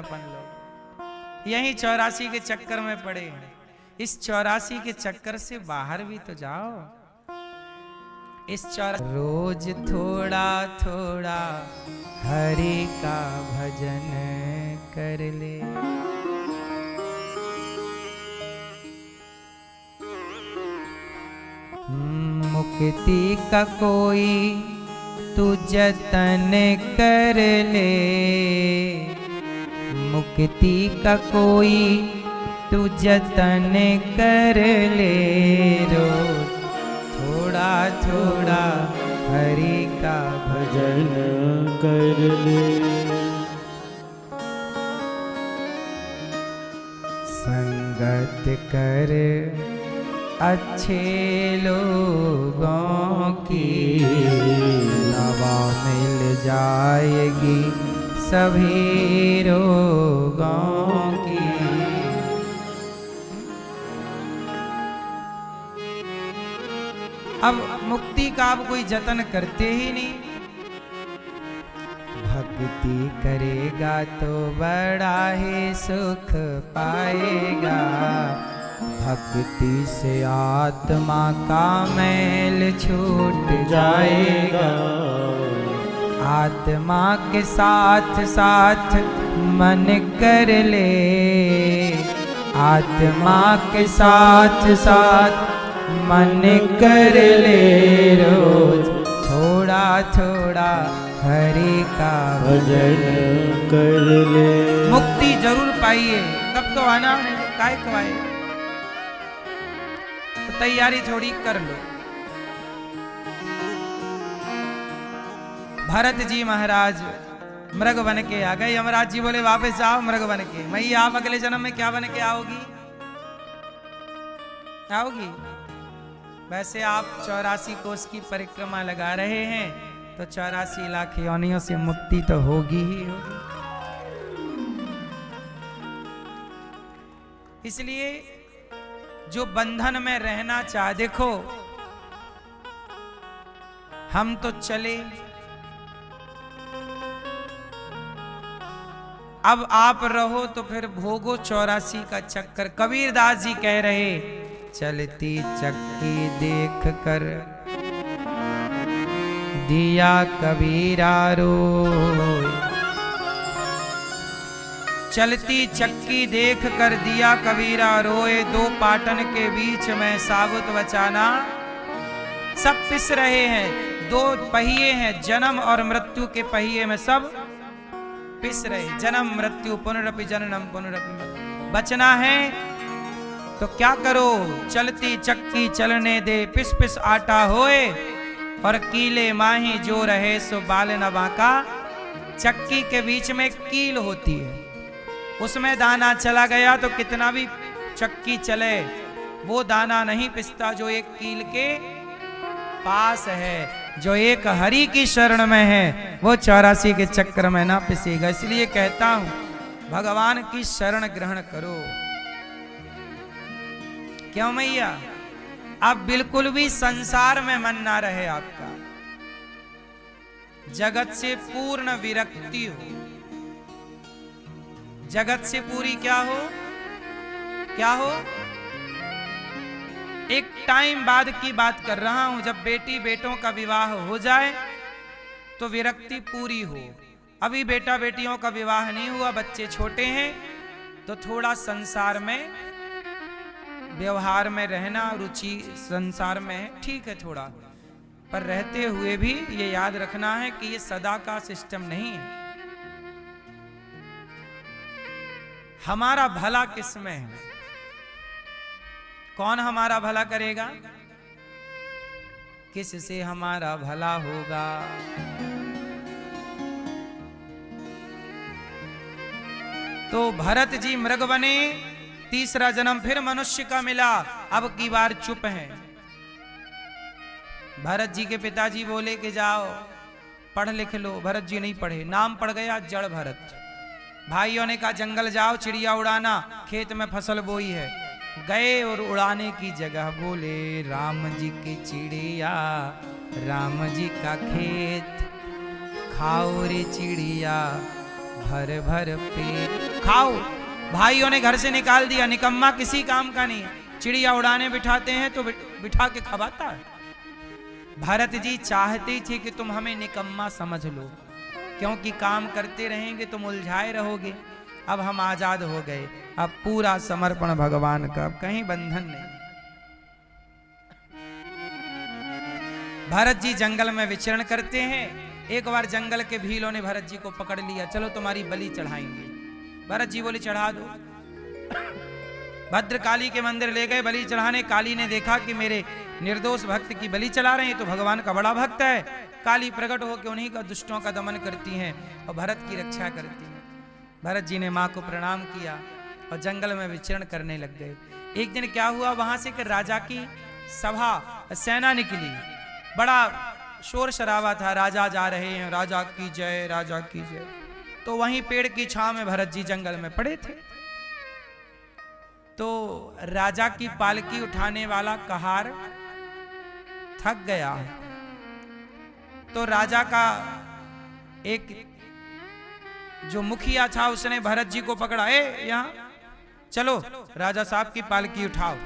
अपन लोग, यही 84 के चक्कर में पड़े हैं। इस 84 के चक्कर से बाहर भी तो जाओ। इस रोज थोड़ा थोड़ा हरि का भजन कर ले। मुक्ति का कोई तू जतन कर ले, मुक्ति का कोई तू जतन कर ले। रोज थोड़ा थोड़ा हरि का भजन कर ले। संगत कर अच्छे लोगों की, दवा मिल जाएगी सभी रोगों की। अब मुक्ति का आप कोई जतन करते ही नहीं। भक्ति करेगा तो बड़ा ही सुख पाएगा, भक्ति से आत्मा का मैल छूट जाएगा। आत्मा के साथ साथ मन कर ले, आत्मा के साथ साथ मन कर ले। रोज थोड़ा थोड़ा हरि का भजन कर ले। मुक्ति जरूर पाइए, तब तो आना नहीं काय कवाए, तो तैयारी थोड़ी कर लो। भरत जी महाराज मृग बन के आ गए। यमराज जी बोले वापस आओ मृग बन के। मैया आप अगले जन्म में क्या बन के आओगी? आओगी? वैसे आप 84 कोस की परिक्रमा लगा रहे हैं तो 84 लाख योनियों से मुक्ति तो होगी ही होगी। इसलिए जो बंधन में रहना चाहे, देखो हम तो चले, अब आप रहो तो फिर भोगो 84 का चक्कर। कबीरदास जी कह रहे, चलती चक्की देख कर दिया कबीरा रोए, चलती चक्की देख कर दिया कबीरा रोए। दो पाटन के बीच में साबुत बचाना, सब पिस रहे हैं। दो पहिए हैं, जन्म और मृत्यु के पहिए में सब पिस रहे। जन्म मृत्यु पुनरपि जननम पुनरपि मृत्यु। बचना है तो क्या करो? चलती चक्की चलने दे, पिस पिस आटा होए और कीले माही जो रहे सो बाल न बांका। चक्की के बीच में कील होती है, उसमें दाना चला गया तो कितना भी चक्की चले वो दाना नहीं पिसता जो एक कील के पास है। जो एक हरि की शरण में है वो 84 के चक्कर में ना पिसेगा। इसलिए कहता हूं भगवान की शरण ग्रहण करो। क्यों मैया? आप बिल्कुल भी संसार में मन ना रहे आपका, जगत से पूर्ण विरक्ति हो। जगत से पूरी क्या हो? क्या हो? एक टाइम बाद की बात कर रहा हूं, जब बेटी बेटों का विवाह हो जाए तो विरक्ति पूरी हो। अभी बेटा बेटियों का विवाह नहीं हुआ, बच्चे छोटे हैं, तो थोड़ा संसार में व्यवहार में रहना, रुचि संसार में है, ठीक है थोड़ा, पर रहते हुए भी ये याद रखना है कि ये सदा का सिस्टम नहीं है। हमारा भला किसमें है? कौन हमारा भला करेगा? किससे हमारा भला होगा? तो भरत जी मृग बने, तीसरा जन्म फिर मनुष्य का मिला, अब की बार चुप है। भरत जी के पिताजी बोले कि जाओ पढ़ लिख लो। भरत जी नहीं पढ़े, नाम पड़ गया जड़ भरत। भाइयों ने कहा जंगल जाओ चिड़िया उड़ाना, खेत में फसल बोई है। गए और उड़ाने की जगह बोले राम जी की चिड़िया, राम जी का खेत, खाओ रे चिड़िया भर भर पेट। खाओ। भाइयों ने घर से निकाल दिया, निकम्मा किसी काम का नहीं है। चिड़िया उड़ाने बिठाते हैं तो बिठा के खवाता है। भरत जी चाहते थे कि तुम हमें निकम्मा समझ लो, क्योंकि काम करते रहेंगे तुम उलझाए रहोगे। अब हम आजाद हो गए, अब पूरा समर्पण भगवान का, अब कहीं बंधन नहीं। भरत जी जंगल में विचरण करते हैं। एक बार जंगल के भीलों ने भरत जी को पकड़ लिया, चलो तुम्हारी बलि चढ़ाएंगे। भरत जी बोले चढ़ा दो। भद्रकाली के मंदिर ले गए बलि चढ़ाने। काली ने देखा कि मेरे निर्दोष भक्त की बलि चला रहे हैं, तो भगवान का बड़ा भक्त है। काली प्रकट होकर उन्हीं का दुष्टों का दमन करती हैं और भरत की रक्षा करती हैं। भरत जी ने माँ को प्रणाम किया और जंगल में विचरण करने लग गए। एक दिन क्या हुआ, वहां से कि राजा की सभा, सेना निकली, बड़ा शोर शराबा था, राजा जा रहे हैं, राजा की जय, राजा की जय। तो वहीं पेड़ की छांव में भरत जी जंगल में पड़े थे। तो राजा की पालकी उठाने वाला कहार थक गया। तो राजा का एक जो मुखिया था उसने भरत जी को पकड़ा, यहां चलो, राजा साहब की पालकी उठाओ,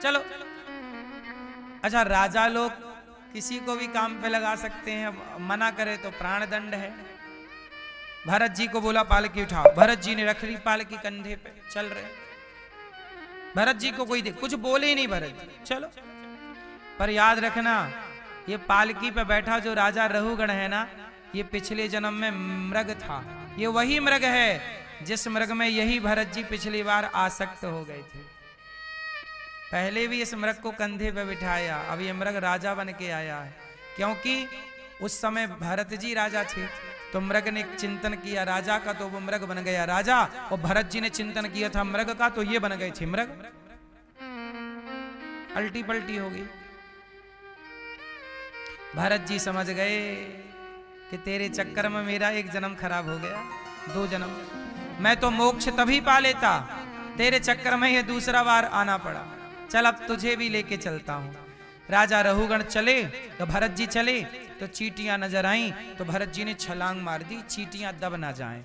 चलो। अच्छा, राजा लोग किसी को भी काम पे लगा सकते हैं, मना करे तो प्राण दंड है। भरत जी को बोला पालकी उठाओ। भरत जी ने रख ली पालकी कंधे पे, चल रहे। भरत जी को कोई कुछ बोले ही नहीं भरत जी, चलो। पर याद रखना, ये पालकी पे बैठा जो राजा रहुगण है ना, ये पिछले जन्म में मृग था। ये वही मृग है जिस मृग में यही भरत जी पिछली बार आसक्त हो गए थे। पहले भी इस मृग को कंधे पे बिठाया, अब ये मृग राजा बन के आया है। क्योंकि उस समय भरत जी राजा थे, तो मृग ने चिंतन किया राजा का, तो वो मृग बन गया राजा। और भरत जी ने चिंतन किया था मृग का, तो ये बन गए थे मृग। अल्टी पल्टी हो गई। भरत जी समझ गए कि तेरे चक्कर में मेरा एक जन्म खराब हो गया, 2 जन्म। मैं तो मोक्ष तभी पा लेता, तेरे चक्कर में ये दूसरा बार आना पड़ा। चल अब तुझे भी लेके चलता हूं। राजा रहुगण चले तो भरत जी चले, तो चींटियां नजर आईं, तो भरत जी ने छलांग मार दी, चींटियां दब ना जाएं।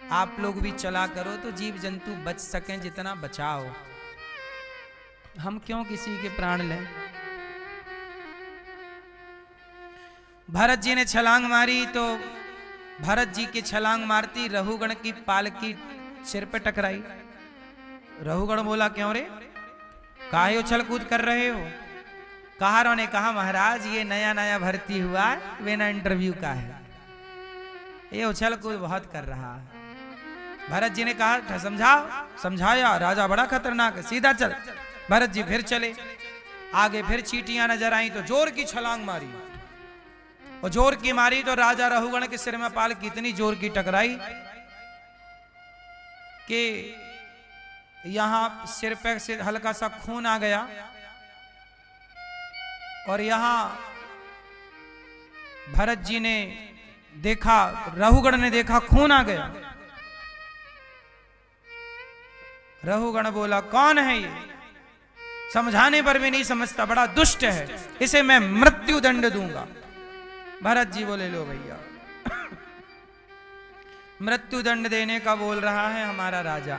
आप लोग भी चला करो तो जीव जंतु बच सकें, जितना बचाओ। हम क्यों किसी के प्राण लें। भरत जी ने छलांग मारी, तो भरत जी की छलांग मारती रहुगण की पालकी सिर पे टकराई। रहुगण बोला क्यों रे, काहे उछल कूद कर रहे हो। कहारों ने कहा महाराज ये नया नया भर्ती हुआ है, बिना इंटरव्यू का है, ये उछल कूद बहुत कर रहा है। भरत जी ने कहा समझाओ। समझाया, राजा बड़ा खतरनाक है, सीधा चल। भरत जी फिर चले, आगे फिर चींटियां नजर आई, तो जोर की छलांग मारी। और जोर की मारी तो राजा रहुगण के सिर में पालकी इतनी जोर की टकराई कि यहां सिर पे से हल्का सा खून आ गया, और यहां भरत जी ने देखा, रहुगण ने देखा खून आ गया। रहुगण बोला कौन है ये, समझाने पर भी नहीं समझता, बड़ा दुष्ट है, इसे मैं मृत्यु दंड दूंगा। भरत जी बोले लो भैया, मृत्यु दंड देने का बोल रहा है हमारा राजा।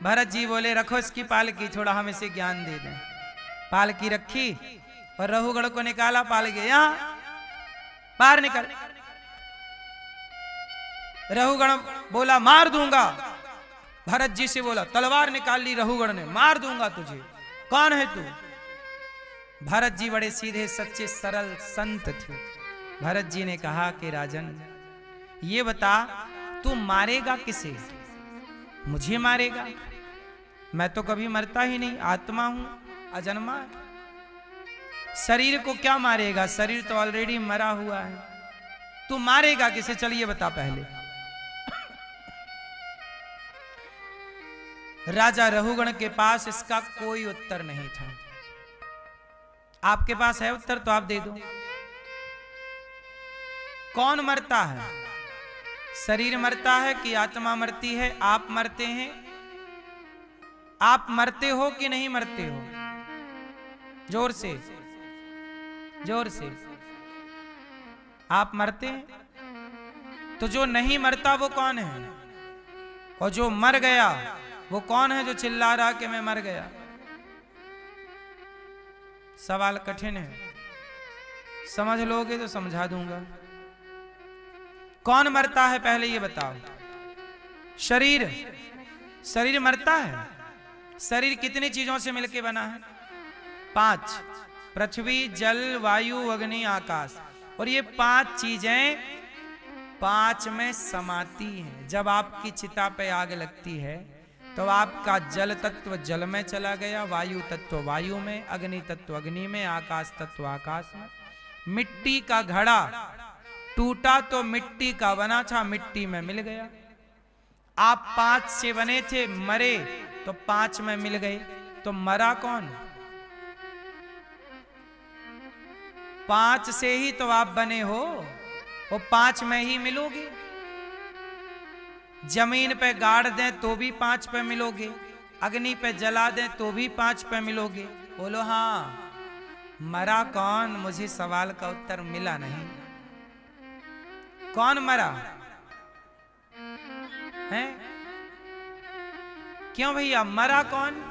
भरत जी बोले रखो इसकी पालकी, थोड़ा हम इसे ज्ञान दे दें। पालकी रखी और रहुगण को निकाला, पालकी यहां बाहर निकल। रहुगण बोला मार दूंगा। भरत जी से बोला, तलवार निकाल ली रहुगण ने, मार दूंगा तुझे, कौन है तू। भरत जी बड़े सीधे सच्चे सरल संत थे। भरत जी ने कहा कि राजन ये बता तू मारेगा किसे, मुझे मारेगा, मैं तो कभी मरता ही नहीं, आत्मा हूं, अजन्मा। शरीर को क्या मारेगा, शरीर तो ऑलरेडी मरा हुआ है, तू मारेगा किसे, चलिए बता पहले। राजा रहुगण के पास इसका कोई उत्तर नहीं था। आपके पास है उत्तर तो आप दे दो। कौन मरता है, शरीर मरता है कि आत्मा मरती है, आप मरते हैं, आप मरते हो कि नहीं मरते हो, जोर से, जोर से। आप मरते हैं, तो जो नहीं मरता वो कौन है? और जो मर गया वो कौन है जो चिल्ला रहा कि मैं मर गया? सवाल कठिन है, समझ लोगे तो समझा दूंगा। कौन मरता है पहले ये बताओ? शरीर। शरीर मरता है। शरीर कितनी चीजों से मिलकर बना है? 5। पृथ्वी, जल, वायु, अग्नि, आकाश। और ये 5 चीजें 5 में समाती हैं। जब आपकी चिता पे आग लगती है तो आपका जल तत्व जल में चला गया, वायु तत्व वायु में, अग्नि तत्व अग्नि में, आकाश तत्व आकाश में। मिट्टी का घड़ा टूटा तो मिट्टी का बना था, मिट्टी में मिल गया। आप 5 से बने थे, मरे तो 5 में मिल गए, तो मरा कौन? 5 से ही तो आप बने हो, वो 5 में ही मिलोगे। जमीन पे गाड़ दें तो भी 5 पे मिलोगे, अग्नि पे जला दें तो भी 5 पे मिलोगे। बोलो हाँ, मरा कौन? मुझे सवाल का उत्तर मिला नहीं। कौन मरा है? क्यों भैया मरा कौन?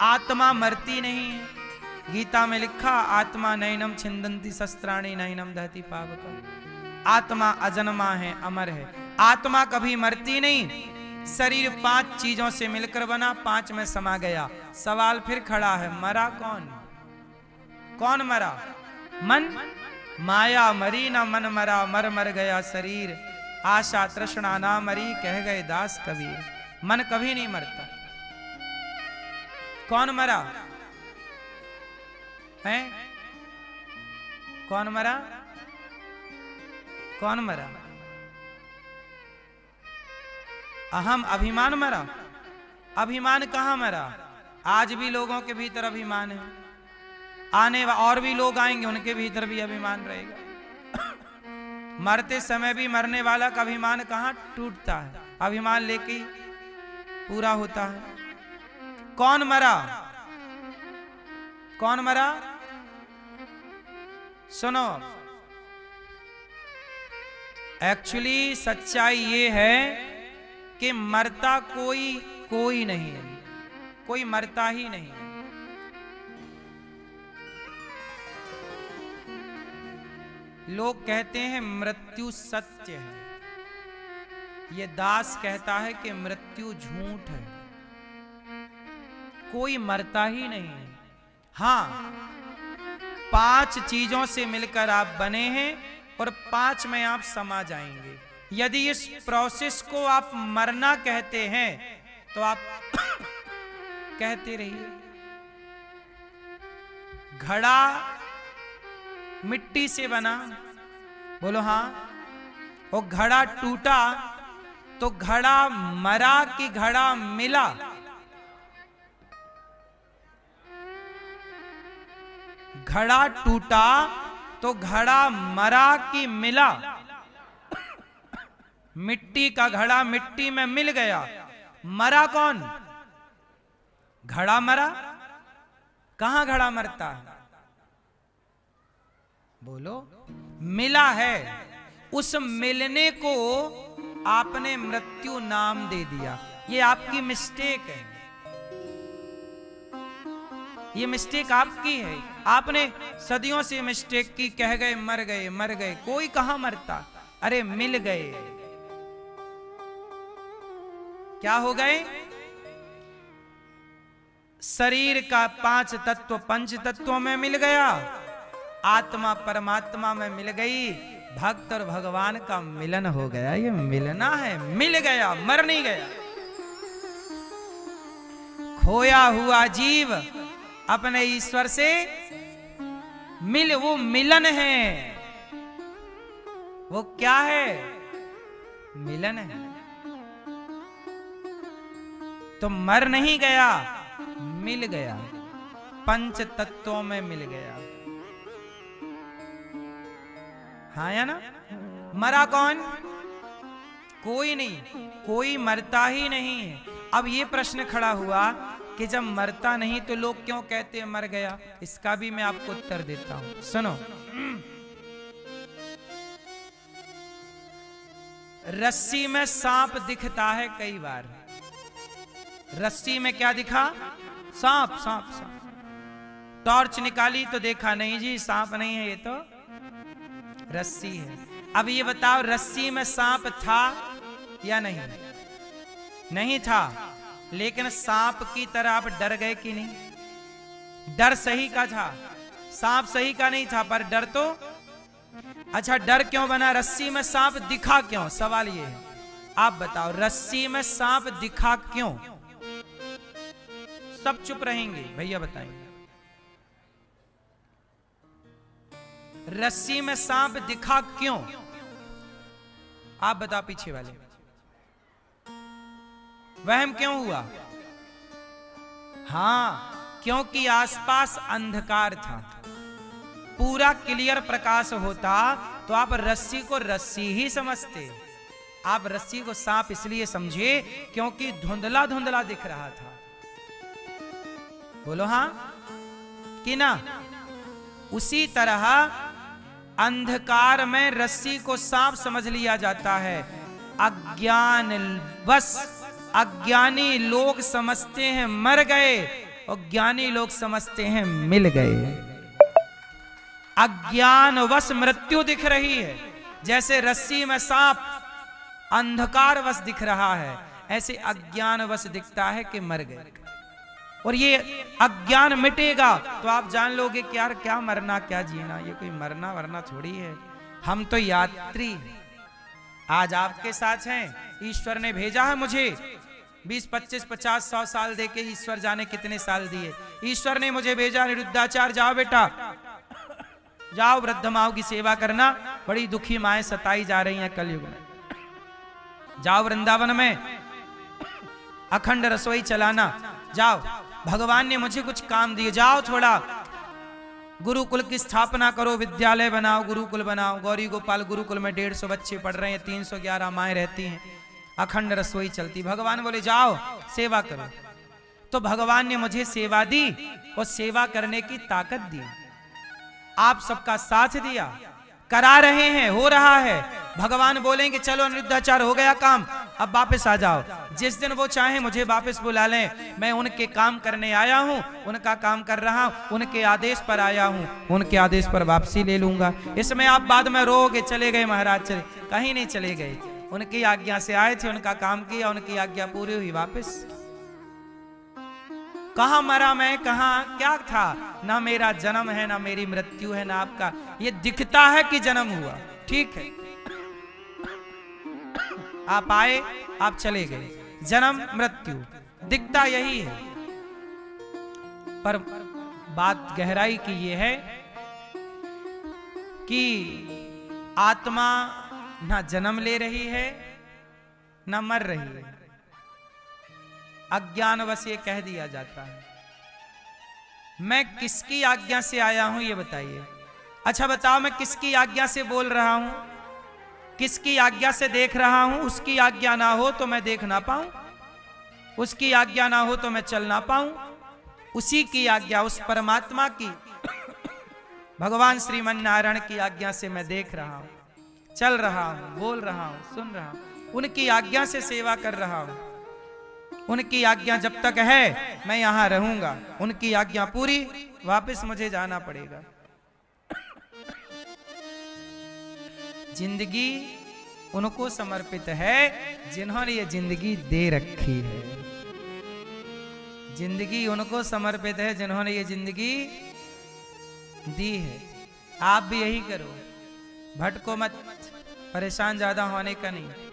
आत्मा मरती नहीं है। गीता में लिखा, आत्मा नैनम छिंदंती शस्त्राणी नैनम दहती पावकम। आत्मा अजन्मा है, अमर है। आत्मा कभी मरती नहीं। शरीर 5 चीजों से मिलकर बना, 5 में समा गया। सवाल फिर खड़ा है, मरा कौन? कौन मरा? मन। माया मरी ना मन मरा, मर मर गया शरीर। आशा तृष्णा ना मरी, कह गए दास कबीर। मन कभी नहीं मरता। कौन मरा है? कौन मरा? कौन मरा? अहम अभिमान मरा। अभिमान कहां मरा? आज भी लोगों के भीतर अभिमान है, आने और भी लोग आएंगे उनके भीतर भी अभिमान रहेगा। मरते समय भी मरने वाला का अभिमान कहां टूटता है? अभिमान लेके पूरा होता है। कौन मरा? कौन मरा? सुनो, एक्चुअली सच्चाई ये है कि मरता कोई नहीं है। कोई मरता ही नहीं है। लोग कहते हैं मृत्यु सत्य है। ये दास कहता है कि मृत्यु झूठ है। कोई मरता ही नहीं है। हाँ, 5 चीजों से मिलकर आप बने हैं और 5 में आप समा जाएंगे। यदि इस प्रोसेस को आप मरना कहते हैं तो आप कहते रहिए। घड़ा मिट्टी से बना, बोलो हाँ। वो घड़ा टूटा तो घड़ा मरा कि घड़ा मिला? घड़ा टूटा तो घड़ा मरा कि मिला? मिट्टी का घड़ा मिट्टी में मिल गया, मरा कौन? घड़ा मरा? कहां घड़ा मरता है? बोलो। मिला है। उस मिलने को आपने मृत्यु नाम दे दिया। ये आपकी मिस्टेक है। ये मिस्टेक आपकी है। आपने सदियों से मिस्टेक की, कह गए मर गए मर गए। कोई कहां मरता? अरे मिल गए। क्या हो गए? शरीर का 5 तत्व 5 तत्वों में मिल गया, आत्मा परमात्मा में मिल गई, भक्त और भगवान का मिलन हो गया। ये मिलना है, मिल गया, मर नहीं गया। खोया हुआ जीव अपने ईश्वर से मिल, वो मिलन है। वो क्या है? मिलन है। तो मर नहीं गया, मिल गया। 5 तत्वों में मिल गया। हाँ या ना? मरा कौन? कोई नहीं। कोई मरता ही नहीं है। अब ये प्रश्न खड़ा हुआ कि जब मरता नहीं तो लोग क्यों कहते हैं मर गया? इसका भी मैं आपको उत्तर देता हूं, सुनो। रस्सी में सांप दिखता है कई बार। रस्सी में क्या दिखा? सांप सांप सांप। टॉर्च निकाली तो देखा नहीं जी सांप नहीं है, ये तो रस्सी है। अब ये बताओ रस्सी में सांप था या नहीं? नहीं था, लेकिन सांप की तरह आप डर गए कि नहीं? डर सही का था, सांप सही का नहीं था, पर डर तो। अच्छा, डर क्यों बना? रस्सी में सांप दिखा क्यों? सवाल ये है, आप बताओ रस्सी में सांप दिखा क्यों? सब चुप रहेंगे, भैया बताएंगे। रस्सी में सांप दिखा क्यों? आप बताओ पीछे वाले, वहम क्यों हुआ? हां, क्योंकि आसपास अंधकार था। पूरा क्लियर प्रकाश होता तो आप रस्सी को रस्सी ही समझते। आप रस्सी को सांप इसलिए समझे क्योंकि धुंधला धुंधला दिख रहा था। बोलो हां कि ना? उसी तरह अंधकार में रस्सी को सांप समझ लिया जाता है। अज्ञान बस अज्ञानी लोग समझते हैं मर गए और ज्ञानी लोग समझते हैं मिल गए। अज्ञान वश मृत्यु दिख रही है, जैसे रस्सी में सांप अंधकार वश दिख रहा है, ऐसे अज्ञान वश दिखता है कि मर गए। और ये अज्ञान मिटेगा तो आप जान लोगे कि यार क्या मरना क्या जीना, ये कोई मरना वरना थोड़ी है, हम तो यात्री आज आपके साथ हैं। ईश्वर ने भेजा है मुझे, 20, 25, 50, 100 साल देके ईश्वर जाने कितने साल दिए। ईश्वर ने मुझे भेजा, निरुद्धाचार्य जाओ बेटा, जाओ वृद्ध माओ की सेवा करना, बड़ी दुखी माएं सताई जा रही हैं कलयुग में। जाओ वृंदावन में अखंड रसोई चलाना, जाओ भगवान ने मुझे कुछ काम दिए, जाओ थोड़ा गुरुकुल की स्थापना करो, विद्यालय बनाओ, गुरुकुल बनाओ। गौरी गोपाल गुरुकुल में 150 बच्चे पढ़ रहे हैं, 311 माएं रहती हैं, अखंड रसोई चलती। भगवान बोले जाओ सेवा करो। तो भगवान ने मुझे सेवा दी और सेवा करने की ताकत दी, आप सबका साथ दिया, करा रहे हैं, हो रहा है। भगवान बोलेंगे चलो अनिरुद्धाचार्य हो गया काम, अब वापस आ जाओ। जिस दिन वो चाहे मुझे वापस बुला लें, मैं उनके काम करने आया हूं, उनका काम कर रहा हूं, उनके आदेश पर आया हूं, उनके आदेश पर वापसी ले लूंगा। इसमें आप बाद में रोगे चले गए महाराज, चले, कहीं नहीं चले गए। उनकी आज्ञा से आए थे, उनका काम किया, उनकी आज्ञा पूरी हुई, वापस। कहां मरा मैं, कहां क्या था? ना मेरा जन्म है, ना मेरी मृत्यु है, ना आपका। ये दिखता है कि जन्म हुआ, ठीक है, आप आए आप चले गए, जन्म मृत्यु दिखता यही है। पर बात गहराई की ये है कि आत्मा ना जन्म ले रही है ना मर रही है, अज्ञानवश ये कह दिया जाता है। मैं किसकी आज्ञा से आया हूं ये बताइए। अच्छा बताओ, मैं किसकी आज्ञा से बोल रहा हूं, किसकी आज्ञा से देख रहा हूं? उसकी आज्ञा ना हो तो मैं देख ना पाऊं, उसकी आज्ञा ना हो तो मैं चल ना पाऊं। उसी की आज्ञा, उस परमात्मा की, भगवान श्रीमन नारायण की आज्ञा से मैं देख रहा हूं, चल रहा हूं, बोल रहा हूं, सुन रहा हूं, उनकी आज्ञा से सेवा कर रहा हूं। उनकी आज्ञा जब तक है मैं यहां रहूंगा, उनकी आज्ञा पूरी वापस मुझे जाना पड़ेगा। जिंदगी उनको समर्पित है जिन्होंने ये जिंदगी दे रखी है। जिंदगी उनको समर्पित है जिन्होंने ये जिंदगी दी है। आप भी यही करो, भटको मत, परेशान ज्यादा होने का नहीं।